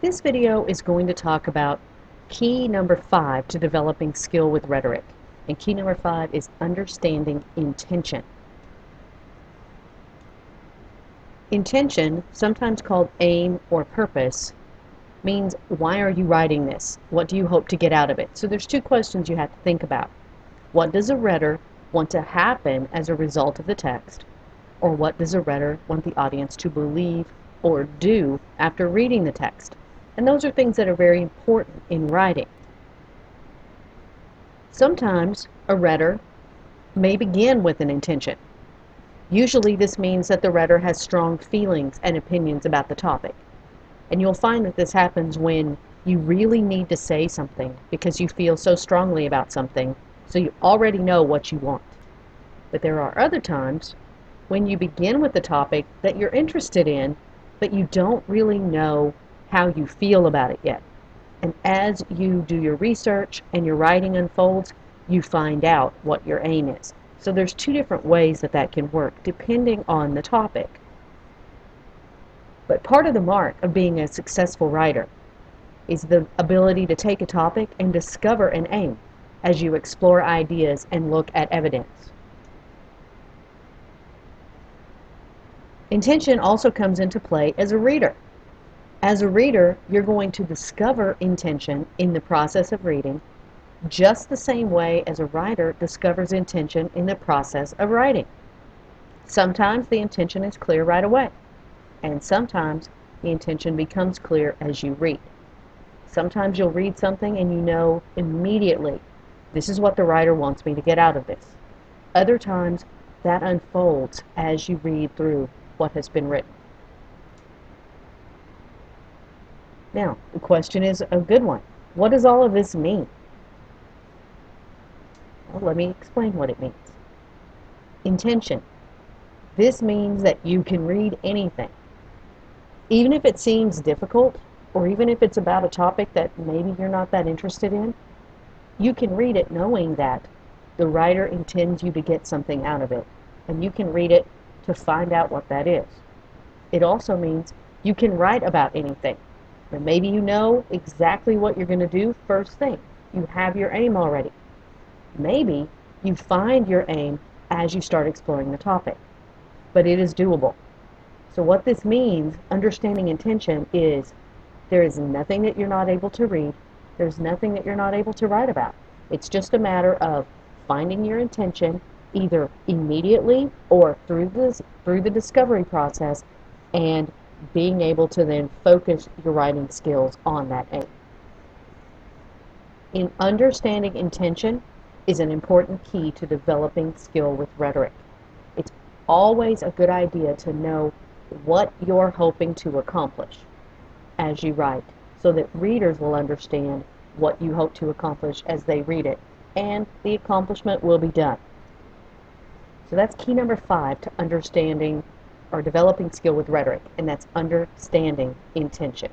This video is going to talk about key number 5 to developing skill with rhetoric. And key number 5 is understanding intention. Intention, sometimes called aim or purpose, means why are you writing this? What do you hope to get out of it? So there's two questions you have to think about. What does a writer want to happen as a result of the text? Or what does a writer want the audience to believe or do after reading the text? And those are things that are very important in writing. Sometimes a writer may begin with an intention. Usually this means that the writer has strong feelings and opinions about the topic. And you'll find that this happens when you really need to say something because you feel so strongly about something, so you already know what you want. But there are other times when you begin with the topic that you're interested in, but you don't really know how you feel about it yet. And as you do your research and your writing unfolds, you find out what your aim is. So there's two different ways that that can work depending on the topic. But part of the mark of being a successful writer is the ability to take a topic and discover an aim as you explore ideas and look at evidence. Intention also comes into play as a reader. As a reader, you're going to discover intention in the process of reading, just the same way as a writer discovers intention in the process of writing. Sometimes the intention is clear right away, and sometimes the intention becomes clear as you read. Sometimes you'll read something and you know immediately, this is what the writer wants me to get out of this. Other times, that unfolds as you read through what has been written. Now, the question is a good one. What does all of this mean? Well, let me explain what it means. Intention. This means that you can read anything. Even if it seems difficult, or even if it's about a topic that maybe you're not that interested in, you can read it knowing that the writer intends you to get something out of it, and you can read it to find out what that is. It also means you can write about anything. And maybe you know exactly what you're going to do first thing. You have your aim already. Maybe you find your aim as you start exploring the topic. But it is doable. So what this means, understanding intention, is there is nothing that you're not able to read. There's nothing that you're not able to write about. It's just a matter of finding your intention either immediately or through the discovery process and being able to then focus your writing skills on that aim. In understanding intention is an important key to developing skill with rhetoric. It's always a good idea to know what you're hoping to accomplish as you write, so that readers will understand what you hope to accomplish as they read it, and the accomplishment will be done. So that's key number 5 to understanding or developing skill with rhetoric, and that's understanding intention.